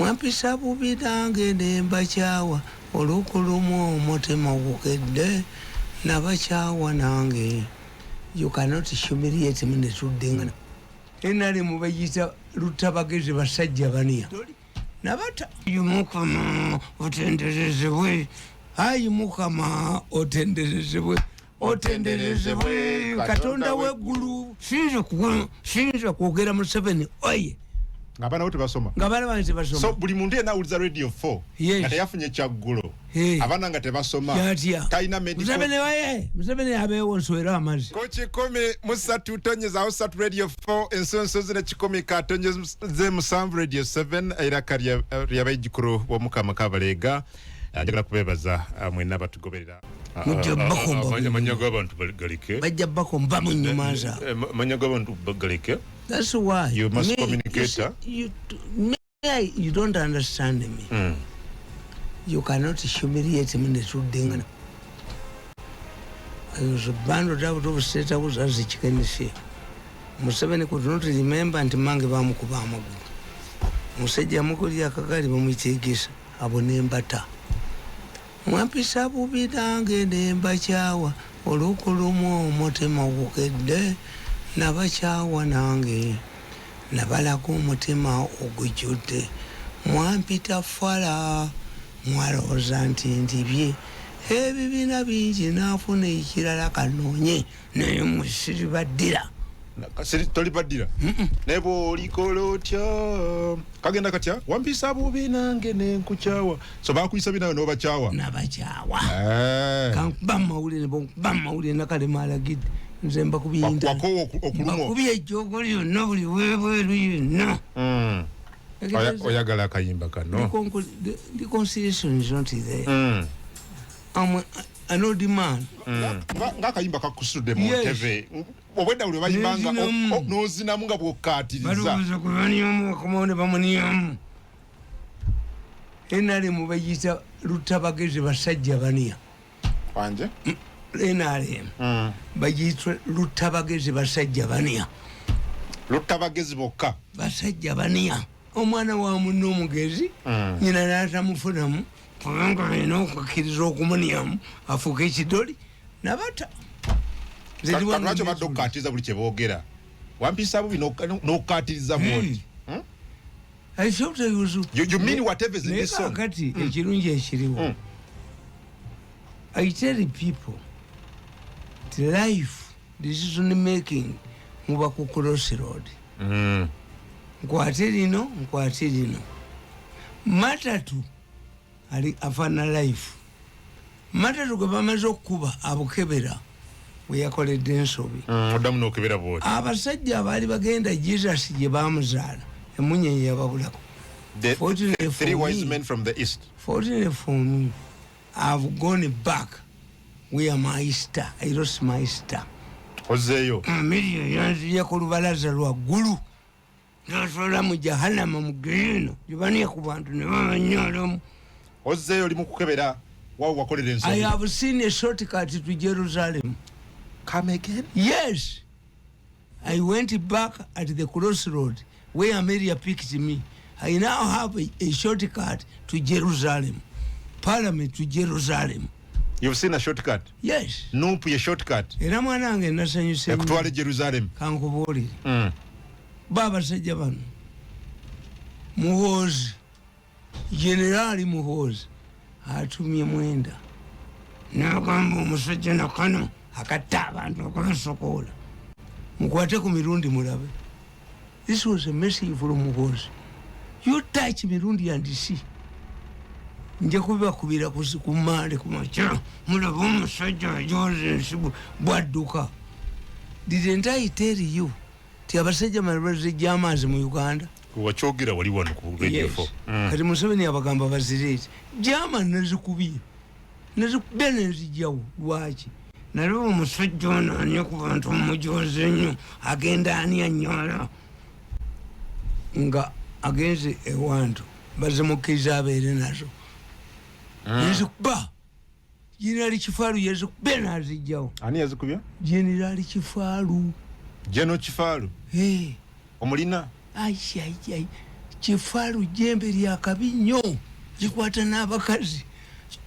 mwampisa bubi nange ne mbakyawa olukulumu omutima gukedde nabakyawa nange. You cannot humiliate me netudengana. Enali mubayita lutabagezi basajja baniya. Nabata yumukama otenderezebwe. Hayi mukama otenderezebwe. Otenderezebwe Katonda weggulu. Sinza kwogera Museveni oye. Ngabana wote basoma. Ngabana bantu basoma. So buli muntu ena uliza radio 4. Yes. Kati yafunye kyaggulo. Abana nga tebasoma. Kaina medical. Museveni waye. Museveni abeewo nswera amazi. Ko kikome musatu tonyeza osatu radio 4 ensonso zine kikome katonyeza ze musanvu radio 7 era kali yabayijikuru bomukama kabalega. Njagala kubebaza mwena batugoberera. Manyago abantu bagalike. Bajja bako mba mu nyumanza. Manyago abantu bagalike. That's why you must communicate. You don't understand me. You cannot humiliate me netudengana. I was abandoned out of state house as a chicken shit. Museveni could not remember and mange bamukuba amagulu. Musajja mukuli akakali bamukitegesa abonembata. Mwampisa bubi nange ne mbakyawa olukulumu omutima gukedde nabakyawa nange nabalaga omutima ogujjudde. Mwampita fala mwalowooza nti ndibye ebibiina bingi naafuna ekirala kanoonye naye musiribaddira. Tolibaddira nebo likolo otya kagenda katya wampisa bubi nange nenkukyawa so bakuyisa binawe n'obakyawa nabakyawa kankuba mawulire nakale alagidde nze mbakubiyinda bakubye ejjoogo lyonna buli weebweru yonna. Oyagala akayimba kano. The conciliation is not there. An old man. Ngakayimba kakusudde mu TV. Obwedda ule bayimbanga n'ozinamu nga bw'okkaatiriza. Balowooza ku baniyamu bakomawo ne bamuniyamu. Enali mubayita lutabagezi basajja baniya. Wanje? NRM. Bayitwa lutabagezi basajja baniya. Lutabagezi bokka. Basajja baniya. Omwana wa munno omugezi nyina n'atamufunamu kubanga alina okukkiriza okumuniyamu afuuka ekidoli nabata. Lwaki obadde okkaatiriza buli kye boogera? Wampisa bubi n'okkaatiriza bwoti. You mean whatever is in this song? Kati ekirungi ekiriwo. I tell people the life decision making muba ku crossroad. Nkwate lino matatu ali afana life matatu gwe bamaze okukuba abukebera we yakoledde ensobi oddamu n'okebera bwoti. Abasajja abaali bagenda Jesus gye baamuzaala emunyenye yababulako. The three wise men from the east. Fortunately for me, I've gone back where my star, I lost my star. Ozeyo Miliyo yanzija ku lubalaza lwa ggulu n'asola mu jahannama mu geeno gibaniya ku bantu ne babanyolamu. Ozeyo oli mu kukebera wawe wakolera ensobi. I have seen a shortcut to Jerusalem. Come again? Yes. I went back at the crossroad where Mary picked me. I now have a shortcut to Jerusalem. Parliament to Jerusalem. You've seen a shortcut? Yes. Nupu ye shortcut. Era mwanange nasanyuse. Ekutwale Jerusalem. Kankubuulire. Baba sajja bano. Muhoozi. Generali Muhoozi. Atumye Mwenda. N'agamba omusajja nakano akatta abantu okubasokoola. Mukwate ku mirundi mulabe. This was a message from Muhoozi. You touch mirundi and see. Nje kubakubira kumale kumacha mulaba omusajja ajoze ensibu bwadduka. Didn't I tell you ti abasajja malwaze gy'amaazi mu Uganda wakyogera wali wano ku radio 4 kati Museveni abagamba bazireti gyama nazikubiye nazikubye nezijjawo lwaki nalaba omusajja ono ani ku bantu mujoze nnyo agenda ani anyola nga agenze ewantu bazimukkiriza abeere nazo yazikuba Jenerali Kifaalu yazikubye nazijjawo. Ani yazikubye? Jenerali Kifaalu. Jeno Kifaalu? Hey. Omulina? Ai. Kifaalu jembe lya kabi nnyo likwata n'abakazi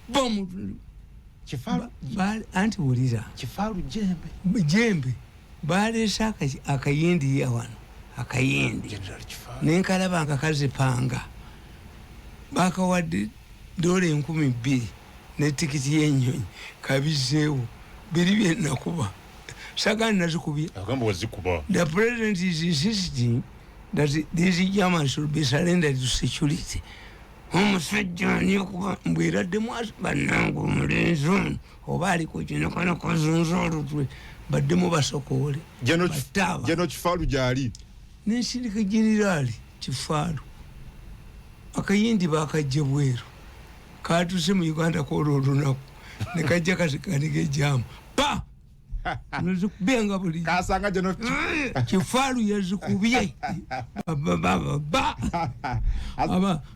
bomu Kifaalu anti wulira Kifaalu jembe baleese akayindi yawano akayindi nenkalaba nkakazi panga bakawadde $2,000 ne tikiti y'ennyonyi kabizeewo biri bye nakuba sagani nazikubye agamba wazikuba. The president is insisting that these Germans should be surrendered to security. Omusajja nyokuba mbwiradde mwaso bannangu omulenzi ono oba aliko kino kana kozunza olutwe baddemu basokoole jeno Kifaalu gyali nensindika generali Kifaalu akayindi bakajja bweru katuse mu Uganda kwolwo olunaku ne kajja kasikaniga ejjaamu pa nezikubenga buli kasanga jeno Kifaalu yazikubye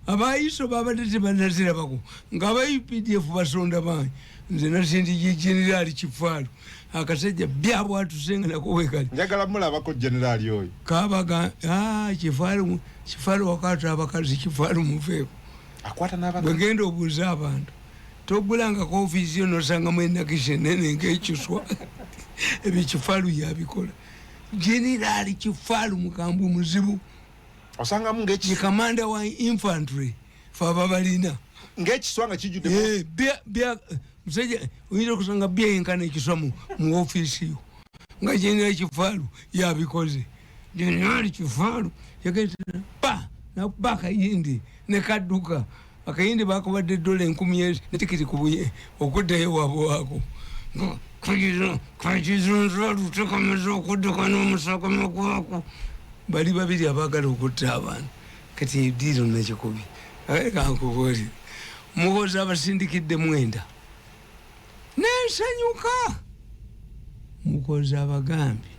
abayiso babadde tebanazirabako nga aba-UPDF basonda bangi nze nasindi generali Kifaalu akasajja byabwatusenga nako wekali njagala mulabako generali oyo kabaga Kifaalu wakata abakazi Kifaalu muveeko akwata n'abakazi bwegenda obuuza abantu togulangako ofiisi yo nosanga mwenakishe nene ng'ekiswa ebyo Kifaalu yabikola generali Kifaalu mukambwe muzibu osangamu ye kamanda wa infantry faba balina ng'ekiswa nga kijjudde bya musajja oyinza okusanga byeyenkana ekiswa mu ofiisi yo nga generali Kifaalu yabikoze generali Kifaalu yagetera nakuba akayindi ne kadduka akayindi bakubadde $10,000 ne tikiti kubuye okuddayo waabwe waako kakizunza lutekameza okudduka n'omusaka magwako bali babiri abaagala okutta abantu kati ediiro nakikubi kankubuulire muhoozi abasindikidde mwenda nensanyuka mukozi abagambye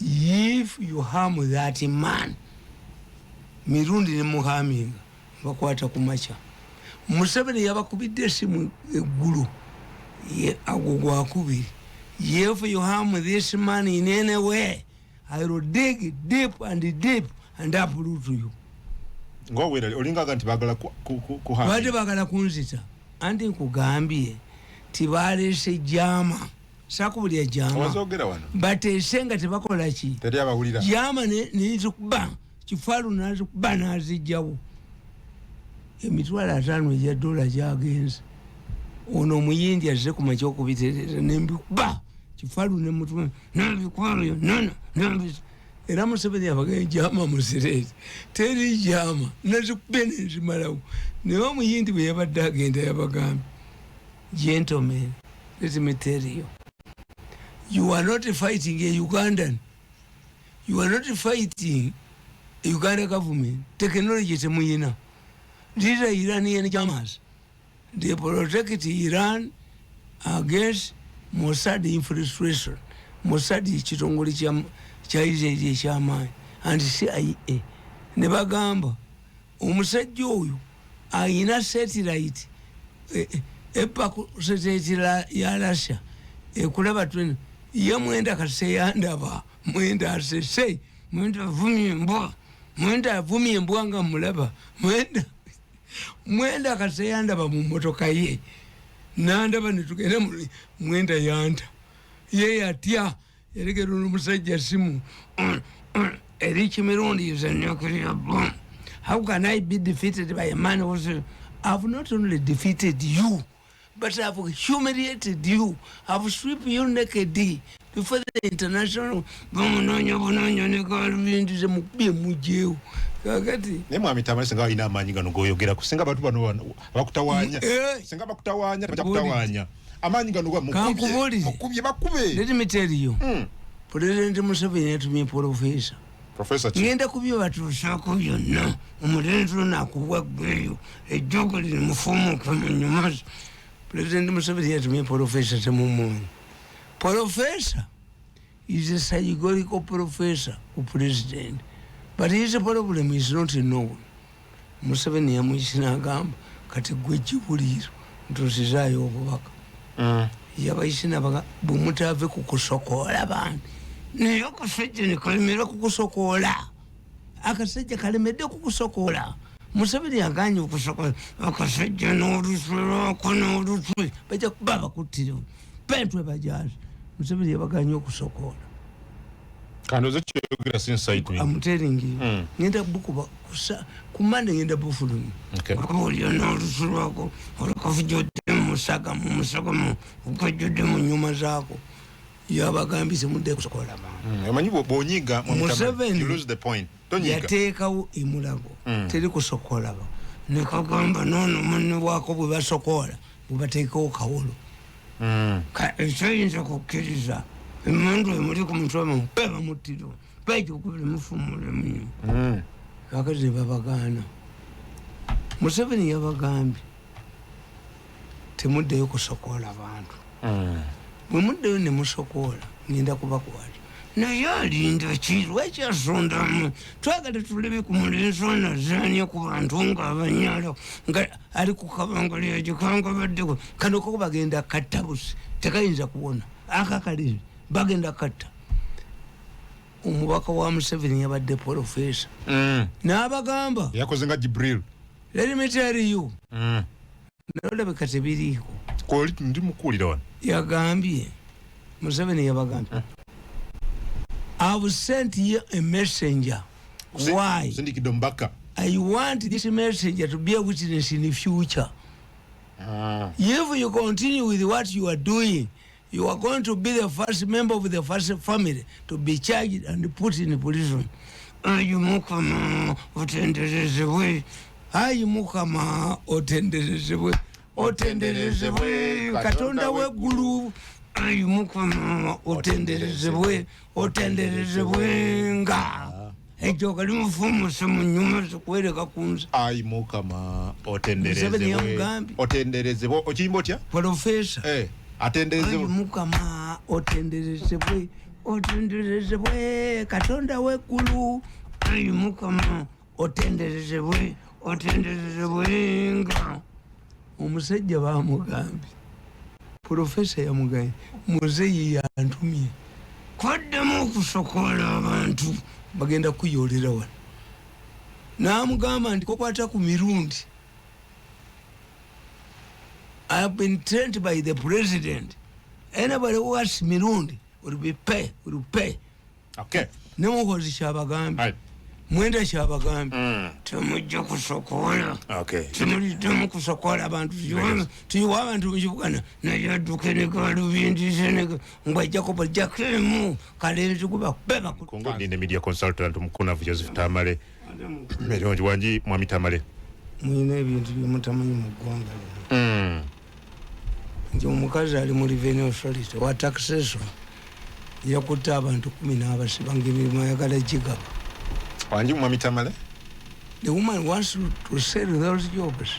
if you harm that man mirundi ne muhaminga bakwata ku makya Museveni yabakubidde esimu eggulu agwo gwakubiri if you harm this man in any way I will dig deep and uproot you. Ngowera olinga nti bagala kuhamba bade bagala kunzita anti nkugambye tibaleese jama sakubulya jama wazogera wano bateesenga tebakola ki teri abawulira jama nezikuba Kifaalu nazikuba nazijjawo $5,000 ejja dola gyagenze ono omuyindi azze ku makya okubiterera nembikuba Kifaalu ne mutwe nambikwayo nono era Museveni abagaye jama musireti teri jama nazikube nezimalawo naye omuyindi bwe yabadde agenda yabagambye gentlemen, let me tell you, you are not fighting a Ugandan, you are not fighting a Uganda government. Technology temuyina. These are Iranian Jamas. They protect Iran against Mossad infiltration. Mossad chitongole cha Israeli chama and CIA. Nebagamba omusajja oyo ayina satellite epaku satellite ya Russia ekulaba twene ya mwenda kaseyandaba mwenda asese mwenda vumye mbwa nga mulaba mwenda kaseyandaba mu motoka ye nandaba netugenda mwenda yanda ye yatya eregero n'omusajja simu Erich Mirundi is a nuclear bomb. How can I be defeated by a man who's I've not only defeated you, but I've humiliated you. I've stripped you naked before the international Nemwami Tamale senga ina amanyi gano goyogera kusenga bantu bano bakutawanya senga bakutawanya bakutawanya amanyi gano gwa mukubye bakube. Let me tell you, President Museveni yatumye Professor ngenda kubyo batushako byonna omulenzi nakubwa gweyo ejjogo liri mufumu kumunyuma. President Museveni yatumye Professor temumunyi. Professor is a psychological professor of president, but his problem is not known. Museveni yamuyisina agamba kati gwe jibuliro ntusizayo obubaka yabayisina baga bumutave kukusokola bantu niyo kusajja nikolimira kukusokola akasajja kalemedde kukusokola Museveni yaganye okusokola akasajja n'olusulako n'olutwe bajja kuba bakuttire pentwe bajazi Museveni yabaganye okusokola kandoze kyogera since I'm telling you ngenda bukuba kumande ngenda bufulumi akabulyo n'olusulako olukafujjodde musaga ukajjodde mu nyuma zaako yabagambise mudde kusokola abantu emanyi bw'onyiga Museveni you lose the point tonyiga yateekawo emulago teri kusokola ba ne kagamba nono munne wako bwe basokola bubateekawo kawolo ekyoyinza kukkiriza emundu emuli ku mutwe mupeba muttiro peki okubiri mufumule munyo akati ne babagaana Museveni yabagambye temuddeyo kusokola abantu bwe muddeyo ne musokola ngenda kubakwata naye alinda ki lwekyasondamu twagala tulebe ku mulenzi anazanya ku bantu ng'abanyalo nga ali ku kabangali egikanga baddeko kano ko bagenda katta busi tekayinza kuwona akakalizi bagenda katta omubaka wa Museveni yabadde profesa n'abagamba yakoze nga Jibril let me tell you nolabeka tebiriiko koli ndi mukulira wano yagambye Museveni yabagambye I've sent you a messenger. Why? I want this messenger to be a witness in the future. If you continue with what you are doing, you are going to be the first member of the first family to be charged and put in prison. Ayumukama otenderezebwe. Ayumukama otenderezebwe. Otenderezebwe katonda weggulu. Ayumukama otenderezebwe nga ekyo kali mufumuse mu nyuma zikwereka kunza ayumukama otenderezebwe okiyimba otya profesa atenderezebwe ayumukama otenderezebwe katonda weggulu ayumukama otenderezebwe nga omusajja bamugambye Profesa yamugambye muzeyi yantumye kwaddemu okusokola abantu bagenda kuyolera wano n'amugamba nti kokwata ku mirundi I have been trained by the president anybody who asks mirundi will pay okay nemukozi kyabagambye mwenda kyabagambye temujja kusokola temulidemu kusokola abantu tuyiwa abantu mukibugana nayadduke ne galubindise ne ngwajja kubajjakemu kalenzi kuba beba kongo nine media consultant mukunavu Joseph Tamale meronji wanji mwami Tamale mwine ebintu byemutamanyi mu ggwanga nti omukazi ali mu revenue authority wa taxation yakutta abantu 10 basiba ng'emirimu ayagala gigaba wanji mwami Tamale the woman wants to sell those jobs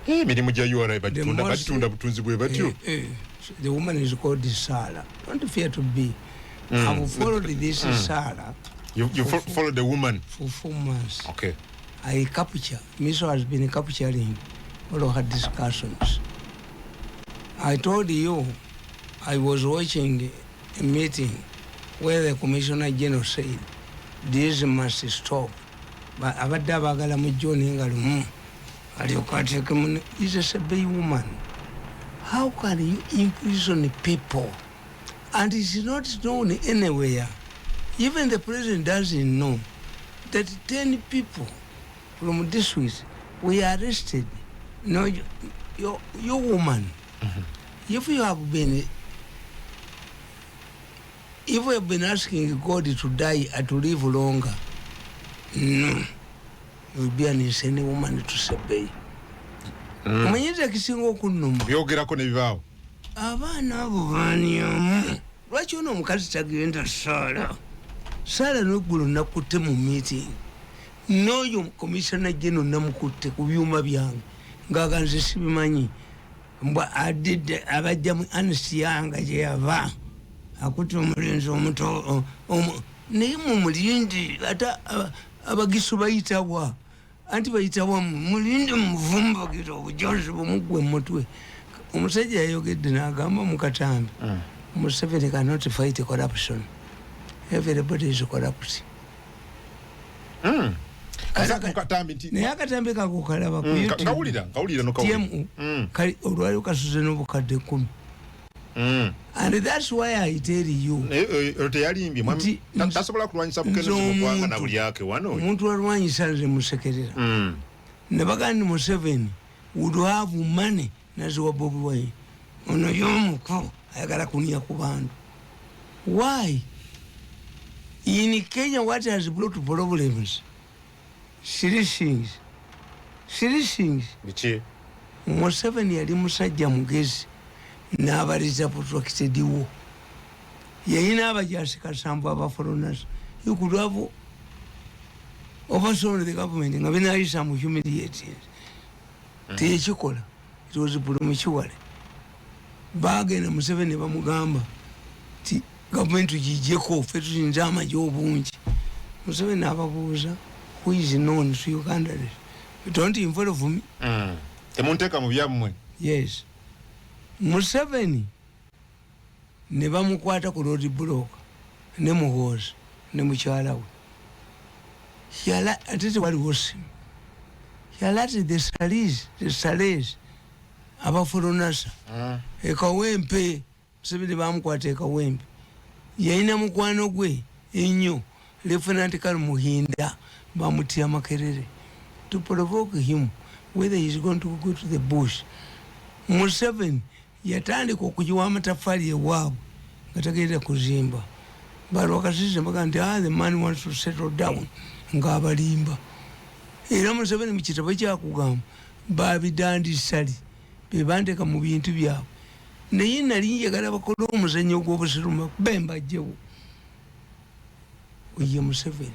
mirimu gya URA batunda butunzi bwe batyo the woman is called Sarah don't fear to be I will follow this Sarah you follow the woman for 4 months okay I capture Miso has been capturing all of her discussions I told you I was watching a meeting where the Commissioner General said this must stop but abadde abagala mu John ngalumu aliyokateke is a Sebei woman how can you imprison people and it's not known anywhere even the president doesn't know that 10 people from this week were arrested no your woman if you have been asking God to die and to live longer, no, you'll be an insane woman to Sebei. Mwenyezi akisinga okunuma. Byogerako ne bibaawo. Abaana abo baanyamu. Lwaki ono omukazi tagenda Sarah? Sarah n'eggulu nakutte mu meeting. N'oyo Commissioner General namukutte ku byuma byange. Ng'aganze sibimanyi. Mbwa adidde abajja mu ansi yange gye yava. Akuti omulenzi omuto naye mu mulindi ate abagisu bayitawa anti bayitawa mulindi muvumbagira obujozi bumugwe mutwe omusajja yayogedde n'agamba mu katambi Museveni cannot fight corruption everybody is corrupt naye akatambi kako kalaba ngawulira no kawulira kali olwali kasuze n'obukadde 10 and that's why I tell you teyalimbye tasobola kulwanyisa bukenezimukwanga na buli yake wano omuntu walwanyisa nze musekerera ne bagandi Museveni would have money naziwa Bobi Wine ono y'omuko ayagala kunia ku bantu. Why? In Kenya, what has brought problems? Serious things. Museveni yali musajja mugezi n'abaliza protracted war. Yayina abajasi kasambu abaforeigners. You could have overthrown the government nga binayisa mu humiliated. Tekikola. It was premature. Bagenda Museveni bamugamba ti government gijeko fe tuyinza amagye obungi. Museveni ababuuza who is known to Uganda. You don't involve me. Temunteka mu byammwe. Yes. Museveni ne bamukwata ku road block ne muhoza ne mukyala we. Yala atete wali wosim. Yalati the salaries abaforonasa ekawempe Museveni bamukwata ekawempe yayina mukwano gwe ennyo Lieutenant Colonel Muhinda bamutya Makerere to provoke him whether he is going to go to the bush. Museveni yatandika okujiwa amatafali ewaabwe nga tagenda kuzimba bali wakasize mbaga nti the man wants to settle down ng'abalimba era Museveni mu kitabo kyakugamba babidandisali bebandeka mu bintu byabwe naye nali njagala bakola omuzannyo gw'obusiruma bembajjewo oye Museveni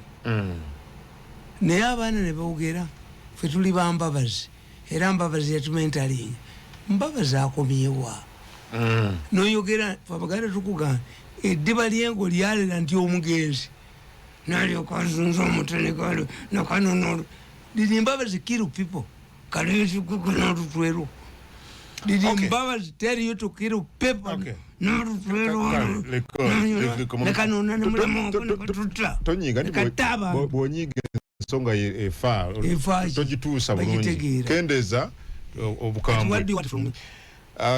naye abaana ne boogera ffe tuli bambabazi era mbabazi yatumentalinga mbabazi akomyewa noyogera abaganda tukugamba eddiba lyengo lyalera nti omugenzi nalyoka nzunza omutenekalo nakanono liri mbabazi kill people kalesikukunolutwero liri mbabazi tell you to kill people nolutwero nakanona nemulamututa bwonyiga ensonga efa togituusa bulungi kendeza obukambwe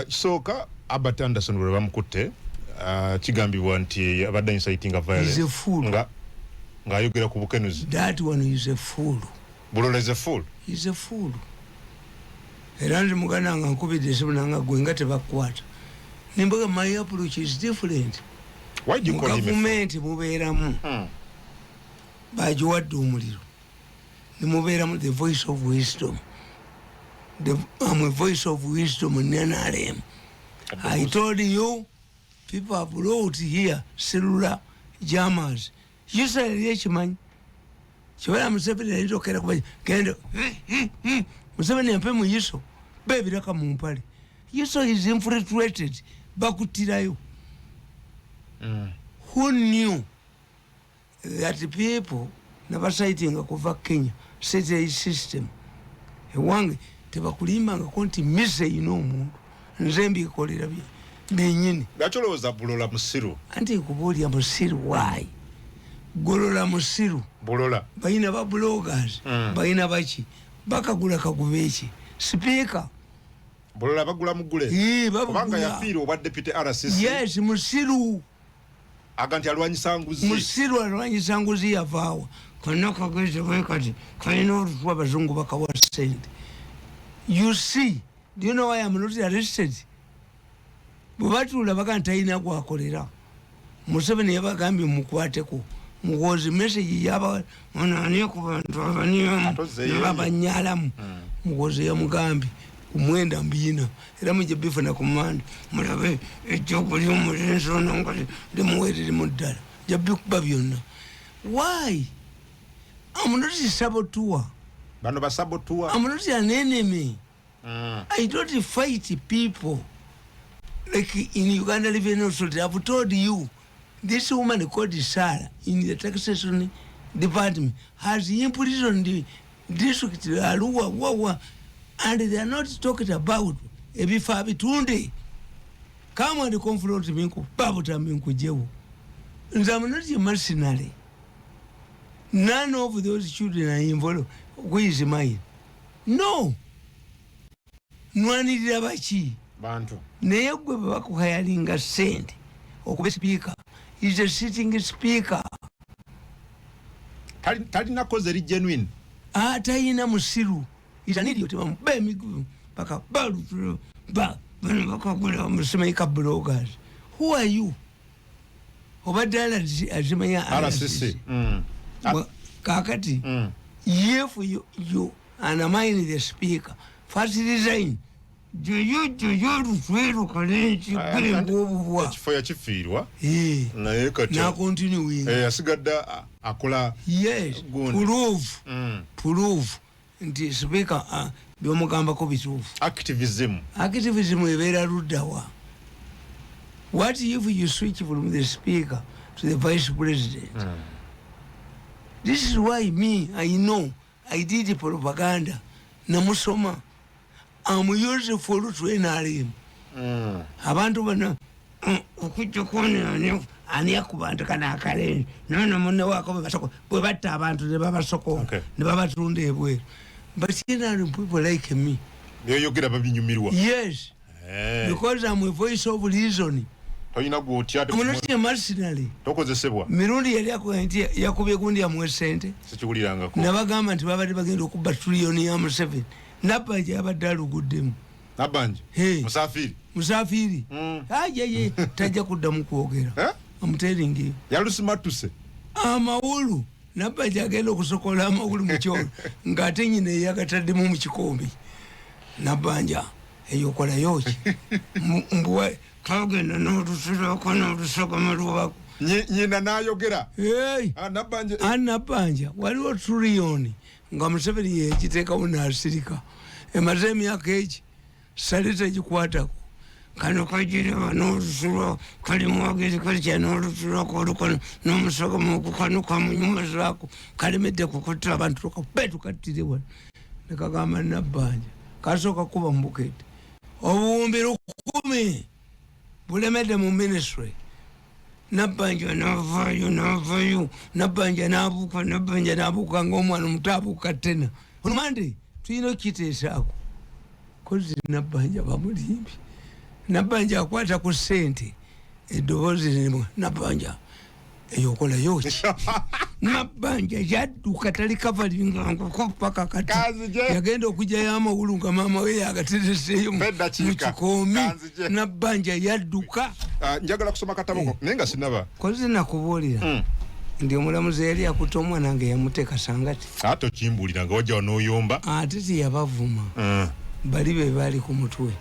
kisooka Albert Anderson bwe bamukutte kigambibwa nti abadde inciting violence ng'ayogera ku bukenuzi. That one is a fool. Bulola is a fool. He's a fool. Era ndi muganda nga nkubidde esimu nanga gwe nga tebakwata. Nimbaga my approach is different. Why do you call him a fool? Government mubeeramu. Bagiwadde omuliro. Nimubeeramu the voice of wisdom. I'm a voice of wisdom in NRM. I told you, people have wrote here, cellular jammers. You say, Richman, Chivana Museveni, I don't care about Kendo. Museveni and Pemu Yiso, baby, Raka Mumpari. Yiso is infiltrated. Bakutirayo. Who knew that the people never citing a cover Kenya, set a system? A one. Tebakulimba nga konti mise inomu nzembi kolera bye benyini bacholoza bulola musiru anti kubulya musiru why golola musiru bulola bayina ba bloggers bayina bachi bakagula kagubechi speaker bulola bagula mugule kubanga yafiiro obwa deputy RCC yes musiru aganti alwanyisa nguzi musiru alwanyisa nguzi yavaawa kanaka geze wekati kaino ruwa bazungu bakawa send. You see, do you know why I'm not arrested? Bubatula bakantaina kwa kolera. Museveni yabagambi mukwateko. Mugozi message yaba onani ku bantu abaniyo babanyalamu. Mugozi ya mugambi kumwenda mbina. Era muje bifa na command. Mulabe ejoko lyo mulenso nongale limuwere limudala. Jabbi kubabyonna. Why? I'm not a saboteur. Bano basabotua. I'm not an enemy. I don't fight people. Like in Uganda living also, I've told you, this woman called Sarah in the taxation department has imprisoned the district Arua, and they are not talking about Ebifabi Tunde. Come on the confront Minku, Babuta Minku Jew. And I'm not a mercenary. None of those children are involved. Who is mine? No. Nwanirira baki bantu naye gwe bakuhayalinga sente okuba speaker is a sitting speaker talina koze eri genuine atayina musiru itanidi yote bemiguu paka balu bakagula musemeka bloggers. Who are you? Obadala azimanya RCC kakati if you undermine the speaker first resign Rutwero Kalenchi ekifo yakifiirwa naye kati na continue asigadda akola yes prove nti speaker byomugambako bituufu. Activism ebeera luddawa. What if you switch from the speaker to the vice president? This is why me, I know, I did propaganda. Namusoma. I'm useful to NRM. Abantu bana okujja kuona ani yakubanda kana akale nona munne wako basoko bwe batta abantu ne babasoko ne babatunda ebweru. But NRM people like me. Yoyogera babinyumirwa. Yes. Because I'm a voice of reason. Toyina gwotya I'm not a mercenary. Tokozesebwa. Mirundi yali yakubye gundi ya mwesente. Sikikulirangako. Nabagamba nti babadde bagenda okuba trillion ya Museveni. Nabanje abadde aluguddemu. Nabanje? Musafiri. Aye tajja kuddamu kwogera. I'm telling you. Yalusimatuse. Amawulu. Nabanje agenda okusokola amawulu mu kyolo. Ng'ate nyina yagataddemu mu kikombe. Nabanja eyokola yoki. Mbuwe kagenda n'olusulako n'olusogoma lwako. Nyina n'ayogera. Nabanja waliwo trillion. Nga Museveni yekiteekawo n'asirika emaze emyaka eki salita gikwatako kano kagireba n'olusulo kali mwagezi kali kya n'olusulako olukono n'omusogomu okukanuka mu nyumba zaako kalemedde kukuttira abantu tukabetukattire wano ne kagamba Nabanja kasooka kuba mu bukete obuwumbi 10 bulemedde mu ministry. Nabanja navayo Nabanja nabuka ng'omwana omuto abuuka tena olumande tulina okiteesaako kozi Nabanja bamulimbi. Nabanja akwata ku ssente eddoboozi limu Nabanja eyokola yoki. Nabanja yadduka tali kavalinga nkukopaka kati yagenda okujjayo amawulu nga maama we yagatereseeyo mu kikoomi. Nabanja yadduka. Njagala kusoma kataboko nenga sinaba kozi nakubuulira ndi omulamuzi yali akuta omwana nga yamuteeka sangati ate kimbulira nga wajja n'oyomba ate tiyabavuma bali be baali ku mutwe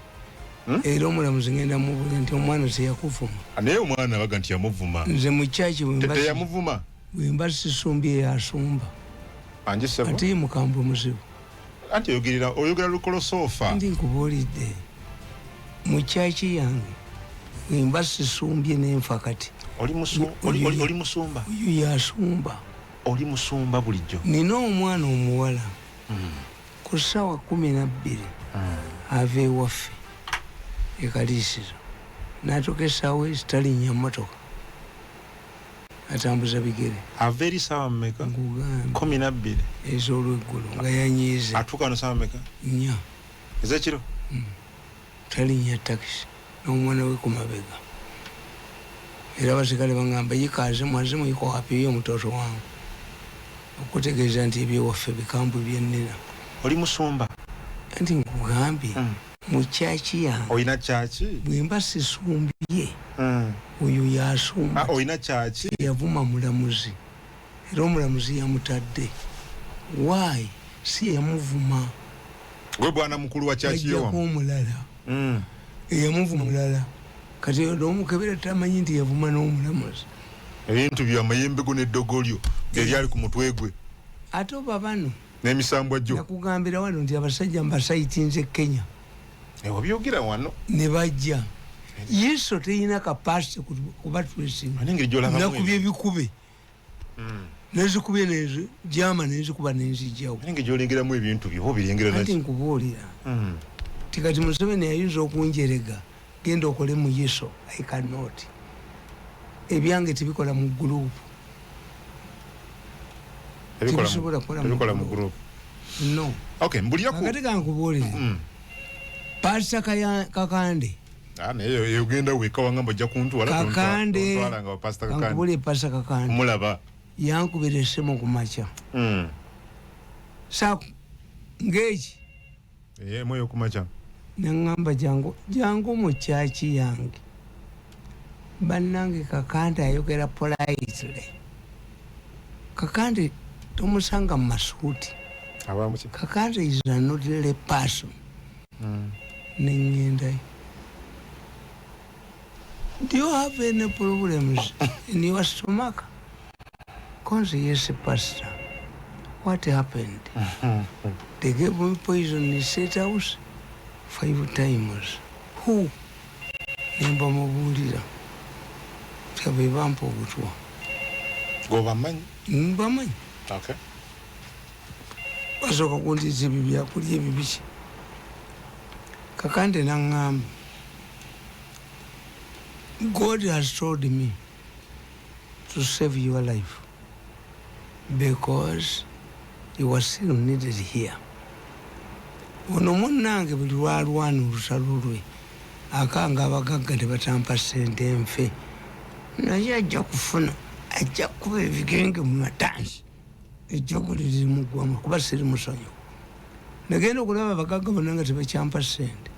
era omulamuzi ngenda mubuulira nti omwana teyakuvuma naye omwana abaga nti yamuvuma nze mu kyaki teyamuvuma bwemba sisumbye yasumba ate mukambwe muzibu anti oyogera lukolosofa ndi nkubuulidde mu kyaki yange bwemba sisumbye nenfa kati oli musumba oyo yasumba oli musumba bulijjo. Nina omwana omuwala ku ssaawa 12 ava ewaffe ekaliisiro n'atuuka essaawa ezitalinnya mmotoka atambuza bigere ava eri ssaawa mmeka 12 ez'olweggulu nga yanyiize atuuka wano ssaawa mmeka 4 ez'ekiro talinnya takisi n'omwana we ku mabega era abasikale bangamba yikaze mwazimu yuko wapi huyo mtoto wangu okutegeeza nti ebyewaffe bikambwe byennina. Oli musumba anti nkugambye mu kyaki yange oyina kyaki bwemba sisumbye oyo yasumba oyina kyaki yavuma mulamuzi era omulamuzi yamutadde why si yamuvuma gwe bwana mukulu wa kyaki yo omulala yamuvuma mulala kati omukebera tamanyi nti yavuma n'omulamuzi ebintu byamayembe go n'eddogolyo ebyali ku mutwe gwe ate oba bano n'emisambwa gyo nakugambira wano nti abasajja mbasaitinze Kenya wabyogera wano ne bajja yiso teyina kapasite kubatwesinga nakubye ebikube nezikubye nezo jama nezikuba nenzijjawo nenge gyolengeramu ebintu byo birengera nati nkubuulira tikati Museveni yayinza okunjerega genda okole mu yiso I cannot ebyange tibikola mu gurupu ebikola mu group no okay mbulira ku kakati kankubulire Pastor Kakande naye yogenda weka wangamba jja kuntu wala Kakande nga Pastor Kakande kankubulire Pastor Kakande mulaba yankubira essimu ku makya sa ngeeki mweyo ku makya nangamba jangu mu kyaki yange bannange Kakande ayogera politely Kakande tomusanga mu masuuti Kakande is an ordinary person nengendayo. Do you have any problems in your stomach? Because yes, Pastor. What happened? They gave me poison in the state house 5 times. Who? Nemba mubulira. Tabe bampo butwa. Go bamanyi? Bamanyi. Okay. Basoka kundiza bibya kulya ebibiki. Kakande nangamba. God has told me to save your life because you are still needed here. Ono munnange buli lwalwana olusalo lwe akanga abagagga tebatampa ssente nfe naye ajja kufuna ajja kuba ebigenge mu matansi ejjogolere mugwamu kuba siri musonyo nagenda okulaba abagagga bonna nga tebakyampa ssente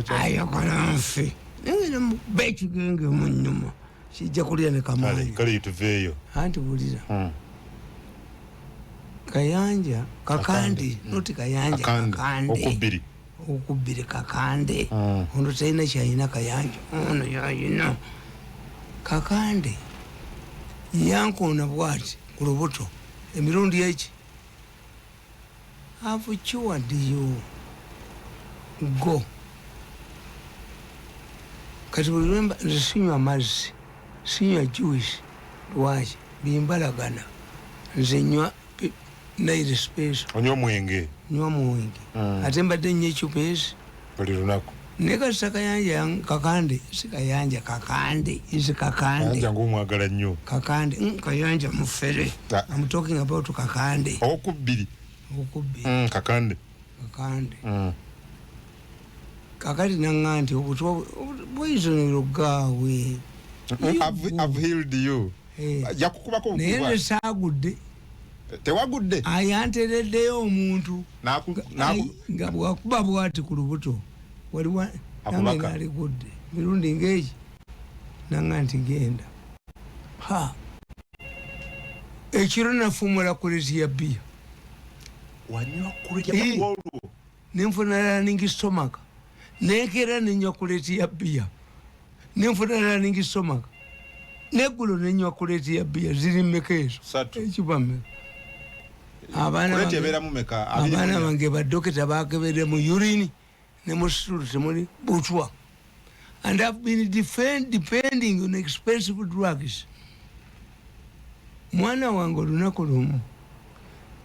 ayagala nfe nengenda mukuba ekigenge mu nnyuma kijja kulya ne kamaanyi kale tuveeyo anti bulira Kayanja Kakande noti Kayanja Kakande okubiri Kakande ono tayina kyayina Kayanja ono yayina Kakande yankona bwati ku lubuto emirundi eki I've cured you go kati remember nsinywa amazzi sinywa juice lwaki bimbalagana nzinywa naire space onyo mwenge nywa mwenge ate mbadde nnyo ekyupa ezi buli lunaku naye kati Kayanja Kakande si Kayanja Kakande isi Kakande Kayanja ng'omwagala nnyo Kakande Kayanja mufere I'm talking about Kakande okubiri Kakande kakati nanga nti obutwa bwizonero gaawe I've healed you yakukubako obutwa naye saagudde tewagudde ayantereddeyo omuntu nga bwakuba bwati ku lubuto waliwo nange ngaaligudde mirundi ng'eki nanga nti genda ekiro nafumula kuleti ya bbiya wanywa kuleti ya nenfuna running stomach nekera nenywa kuleti ya bbiya nenfuna running stomach neggulo nenywa kuleti ya bbiya ziri mmeka ezo ekiba mmeka abaana bange badokita bakebere mu urine ne mu stool temuli butwa and I've been depending on expensive drugs. Mwana wange olunaku lumu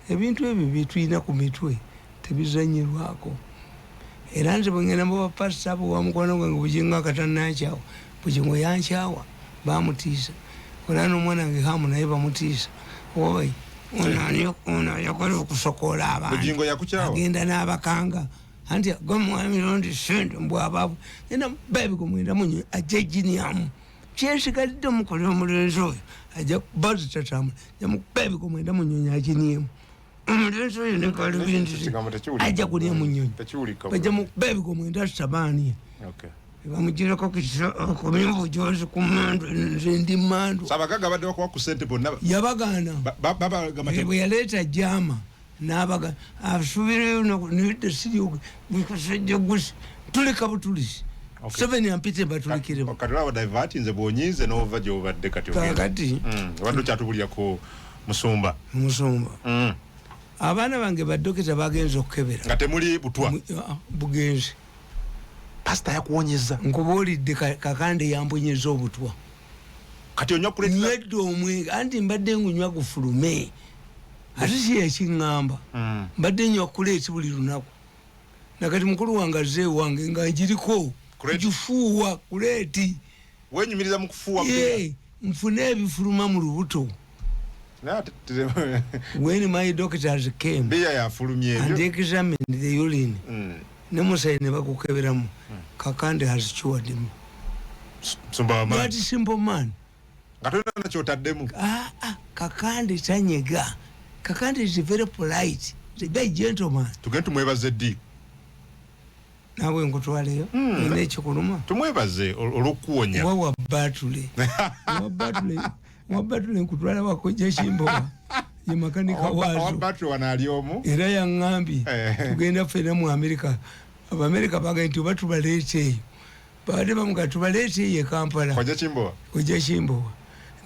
ebintu ebyo bituyina ku mitwe tebizanyirwako era nze bwengenda mu bapasita abo wamukwano gwange bujingo akatanakyawa bujingo yankyawa bamutiisa era n'omwana wange hamu naye bamutiisa obai ono yakola okusokola abantu agenda n'abakanga anti agomwami mirundi sente mbwabavu genda mubebigo mwenda munyo ajja ejiniamu kyesigalidde omukolera omulenzi oyo ajja bazitatamula jamubebigo mwenda munyonyi ajiniemu omulenzi oyo nekalibindiri ajja kulya munyonyi bajja mubebigo mwenda sabaniya bamugirako kumimbujozi kumandu nze ndi mandu sabagaga badde bakuwa ku sente bonna yabagaana bwe yaleeta jama n'abaga asubireyo nidde sirioge bwekasajja gusi tuleka butulisi Seven ampite batulikiremo kati laba divert nze bwonyize n'ova gy'obadde kati kakati wadde kyatubulya ku musumba abaana bange badokita bagenze okukebera nga temuli butwa bugenzi pastor yakuwonyeza nkubuulidde Kakande yambonyeza obutwa kati onywa kuleti nywedde omwenge anti mbadde ngunywa gufulume ate si yakiŋŋamba mbadde nywa kuleti buli lunaku nakati mukulu wange azze wange nga njiriko kugifuuwa kuleti wenyumiriza mu kufuuwa nfune ebifuluma mu lubuto When my doctors came and examined the urine, Nemusai never could cover them. Kakande has cured him. That is simple man. Kakande Tanyega. Kakande is very polite. The big gentleman. To get to Mwebazedi. Now we go to Aleo. Nature Kuruma. To Mwebaze or Rukuanya. What battle? What battle could rather walk with Jeshimbo? The mechanical was battle on Aliomo. Iraya Ngambi. To gain up Fenamo America. Of America baga to battle Valete. But I never got to Valete, a Kampala. Ojashimbo.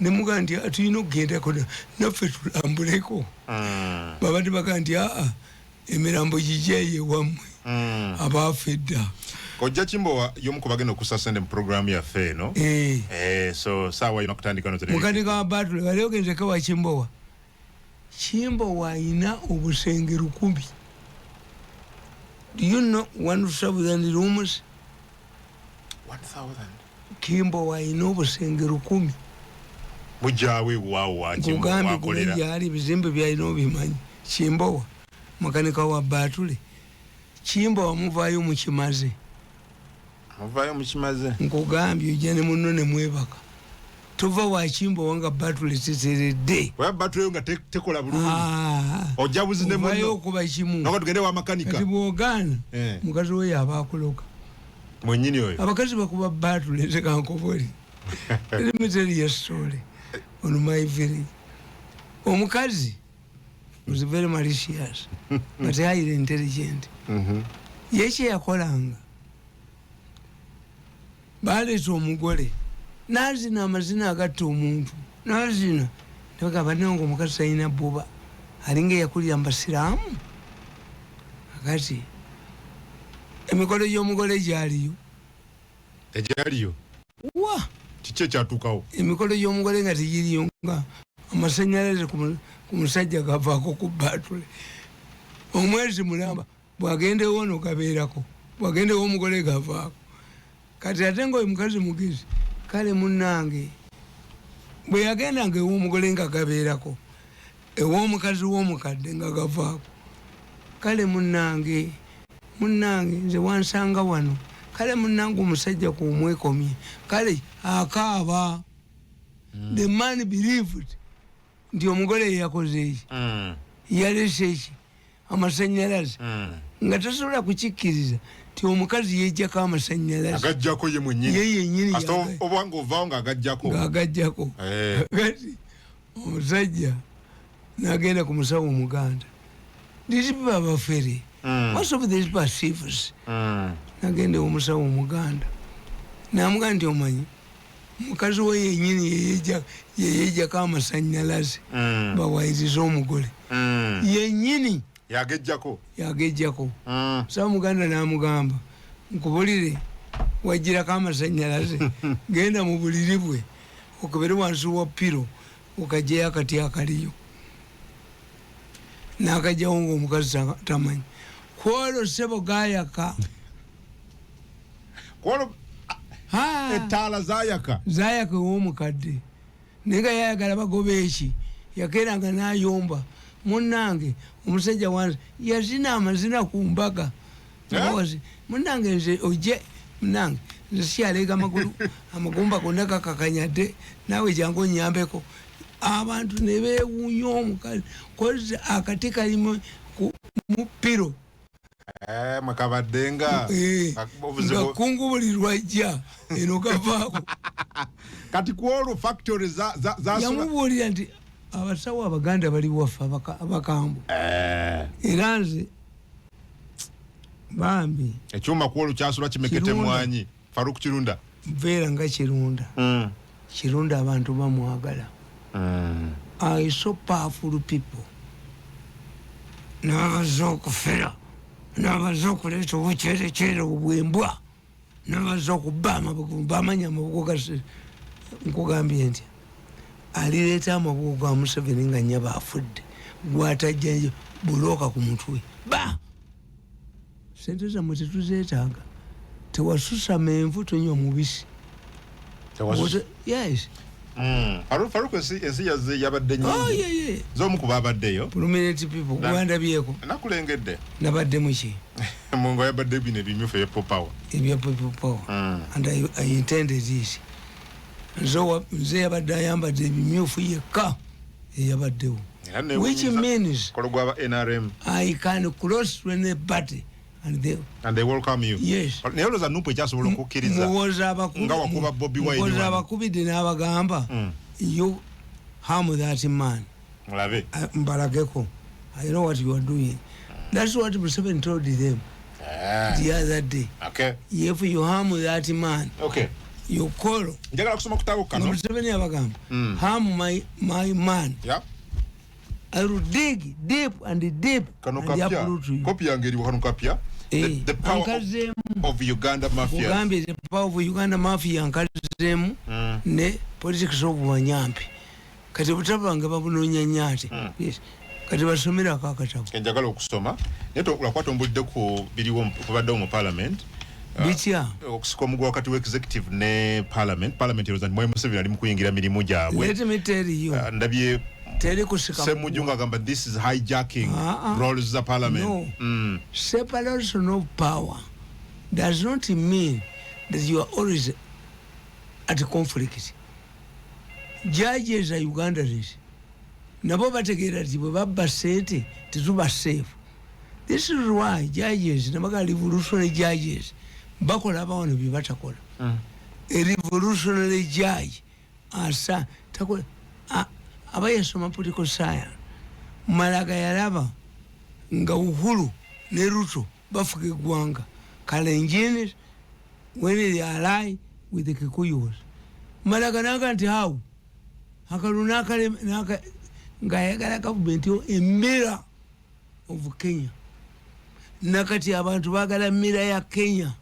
Nemuganti, Atino Genda could not fit Ambuleco. Babadi Bagantia, Emirambo Jije, one about Fida. Ojachimbo, Yomkobagano Kusasend program ya fe, no? So Sawa Noctanican. Mukanika battle, I look in the Kawa Chimbo. Chimbo wa ina Obusengi Rukumbi. Do you know 1,000 rumors? 1,000. Kimbo wa ina Obusengi Rukumi. Mujawe wawa Chimbo wa kolera. Yari bizimbe bya ino bimanyi. Chimbo wa makanika wa batule. Chimbo wa muvayo muchimaze. Muvayo muchimaze. Nkugambi ujane munone mwebaka. Tova wa Chimbo wanga batule tisere day. Wa batule yunga tekola bulungi. Ojabuzi ne muvayo kuba chimu. Nako tugende wa makanika. Kati bwogana. Mukazi we yabakuloka. Mwenyini oyo. Abakazi bakuba batule tekankoboli. Let me tell you a story. On my village. Omukazi was very malicious, but highly intelligent. Yeshi yakolanga. Bale to omugole. Nazina amazina agatti omuntu. Nazina. Teka banango omukazi sayina buba. Alinge yakulira mbasiramu. Akati. Emikolo y'omugole gyaliyo. Egyaliyo. Wa. Kiche kyatukawo. Emikolo y'omugole nga tegiriyo nga amasanyalaze ku musajja gavaako ku batule. Omwezi mulamba bwagende wono kabeerako. Bwagende w'omugole gavaako. Kati ate nga oyo mukazi mugezi. Kale munnange. Bwe yagendanga ew'omugole nga gabeerako. Ew'omukazi w'omukadde nga gavaako. Kale munnange nze wansanga wano. Kale munnange omusajja ku omwekomye. Kale akaaba. The man believed nti omugole yakoze eki. Yalese eki amasanyalaze. Nga tasobola kukikkiriza ti omukazi yejjako amasanyalaze. Agajjako ye mwennyini. Ye yennyini. Kasita obanga ovaawo ng'agajjako. Ng'agajjako. Kati omusajja n'agenda ku musawo Omuganda. These people are fairy. Most of these perceives. N'agenda omusawo Omuganda. N'amugamba nti omanyi mukazi we yennyini yeyejjako amasanyalaze. Bawayiriza omugole. Yennyini. Yagejjako. Musawo Omuganda n'amugamba nkubulire wajjirako amasanyalaze. Genda mu buliri bwe okebere wansi wa piro okajjayo akati akaliyo. N'akajjawo ng'omukazi tamanyi. Kwolwo ssebo gaayaka. Kwolwo ettaala zaayaka. Zaayaka ew'omukadde. Naye nga yayagala bagoba eki. Yakeeranga n'ayomba. Munnange omusajja wansi yazina amazina ku mbaga. Munnange nze ojje munnange nze siyalega amagumba gonna gakakanyadde naawe jangu onyambeko. Abantu ne beewuunya omukazi koze akati kali mu piro. Mwekabadde nga kungubulirwa jja eno gavaako. Kati kwolwo factory yamubuulira nti abasawo Abaganda bali waffe abakambwe. Era nze bambi ekyuma kwolwo kyasula kimekete mwanyi Faruk Kirunda. Mbeera nga Kirunda. Kirunda abantu bamwagala. I so powerful people. N'abaza okufera. N'abaza okuleeta obucerecere obwembwa. N'abaza okubba amabugo bamanya amabugo gase. Nkugambye nti alireeta amabugo ga Museveni nga nnyaba afudde. Gwatajja bulooka ku mutwe. Ba! Sente zammwe tetuzeetaaga. Tewasusa menvu tonywa mubisi. Yes. Faruku ensi yaze yabadde nyingi. Oh yeah. Zomu kuba abaddeyo. Prominent people kubandabyeko. Nakulengedde. Nabadde muki. Mungo yabadde bine bimyufu ebya power. Ebya power. And I intended this. Nze yabadde ayambadde ebimyufu yekka eyabaddewo. Which means kologwa NRM. I can cross to any party. And they welcome you. Yes. Nero za nupo chasobola kukkiriza. Nga wakuba Bobby Wine. Muwoza abakubidde n'abagamba. You harm that man. Mulabe. Mbalageko. I know what you are doing. That's what Museveni told them. The other day. Okay. If you harm that man. Okay. You call. Njagala kusoma kutabo kano. Museveni abagamba. Harm my man. Yeah. I will dig deep and deep. Kano kapya. Kopi yangeri wa kano kapya. The power of Uganda Mafia. Mugambe the power of Uganda Mafia nkazemu ne politics of Wanyampi. Kati butabanga babunonya nyate. Yes. Kati basomera kakatabo. Njagala okusoma. Neto ulakwata ombulidde ku biriwo kubadde mu parliament. Bichya. Okusikomugwa wakati wa executive ne parliament eroza mwe Museveni ali mukuyingira mirimu gyabwe. Let me tell you. Ndabye Semujunga gamba this is hijacking roles of the parliament. No. Separation of power does not mean that you are always at conflict. Judges are Ugandans. Nabo bategeera nti bwe babba ssente tetuba safe. This is why judges namaga revolutionary judges bakola abawana bye batakola. A revolutionary judge asa takola abayasoma political science Malaga yalaba nga Uhuru ne Ruto bafuga eggwanga Kalenjin when they ally with the Kikuyus. Malaga naga nti how akaluna kale naka nga yagala government yo emira of Kenya nakati abantu bagala mira ya Kenya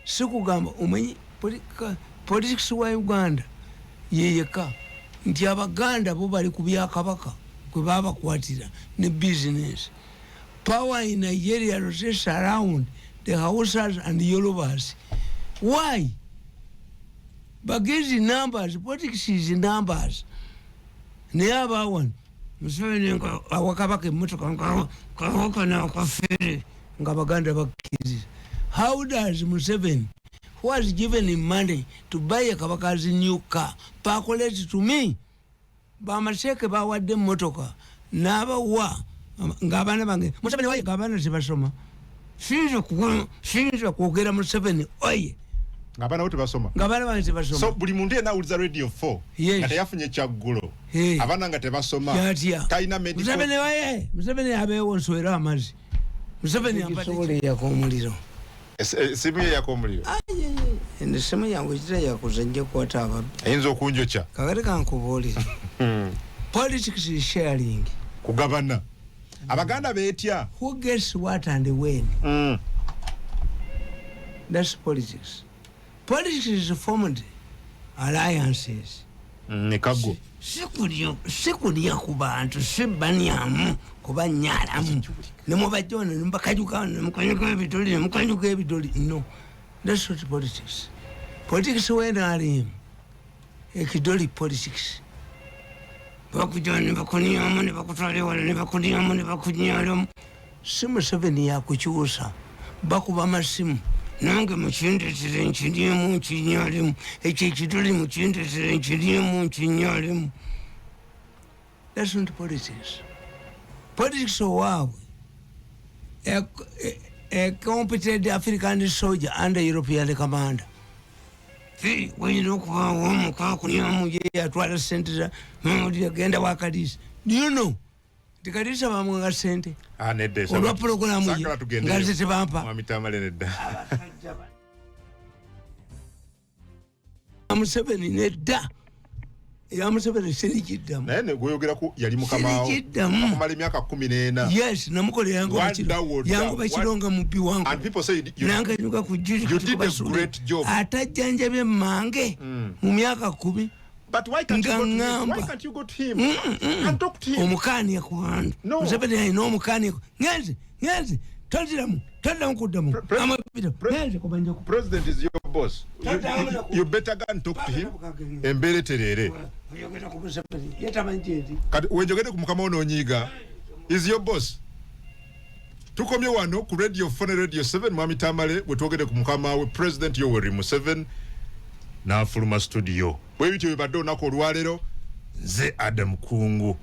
sikugamba umanyi politics wa Uganda yeyeka nti abaganda bo bali ku byakabaka kwe baba kwatira ne business power in Nigeria rotates around the Hausas and the Yorubas. Why? Bagezi numbers, politics is numbers. Ne aba one Museveni awakabaka emotoka na kafere nga baganda bakiriza. How does Museveni, who has given him money to buy a kabaka's new car, pakolete to me? Bamaseke bawadde motoka naba wa ngabana bange Museveni waye ngabana tebasoma sinzo kwogera Museveni oye ngabana wote basoma ngabana bange tebasoma so buli muntu ena uliza radio 4 yes. Kati yafunye kyaggulo abana nga tebasoma kaina medical Museveni abeewo nswera amazi Museveni ampate yakomuliro simu yakomuliro ende simu yangu kitira yakuzajja kwata ababbi ayinza okunjocha kakati kankubuulira politics is sharing kugabana abaganda beetya who gets what and when that's politics. Politics is formed alliances nekago sikulya ku bantu sibanyamu kubanyalamu nemubajona nembakajuka nemukanyuka ebitoli no that's not politics. Politics when ali ekidoli politics bakujana nebakunyamu nebakutwalewa nebakunyamu nebakunyalamu simu 7 yakukyusa bakuba amasimu nange mukindetera nkirimu nkinyalimu ekyo ekidoli mukindetera nkirimu nkinyalimu. That's not politics. Politics waabwe a competent African soldier under European commander wayina okubaawo omukakunyamu ye atwala sente za agenda wa Kadisa. Do you know nti Kadisa bamwanga sente olwa puroguramu ye nga ze tebampa Museveni nedda ya Museveni sirikiddamu naye negweyogeraku yali mukamaawo akumala emyaka 14. yes namukole yangu bakironga mubbi wangu nange nyuka kujjuli atajjanjabye mmange mu myaka 10. But why can't you go to him and talk to him? Omukani akwandu Museveni ayina omukani ngenze toliramu kuddamu amapito ngenze kubanjako. President is your boss. You better go and talk to him. Embele terere. Kati wenjogede ku mukama ono onyiga. Is your boss. Tukomye wano ku Radio 4 Radio 7 Mwami Tamale wetwogede ku mukama we President Yoweri Museveni na Fuluma Studio. Bwe bityo bibadde onako olwalero nze Adam Kungu.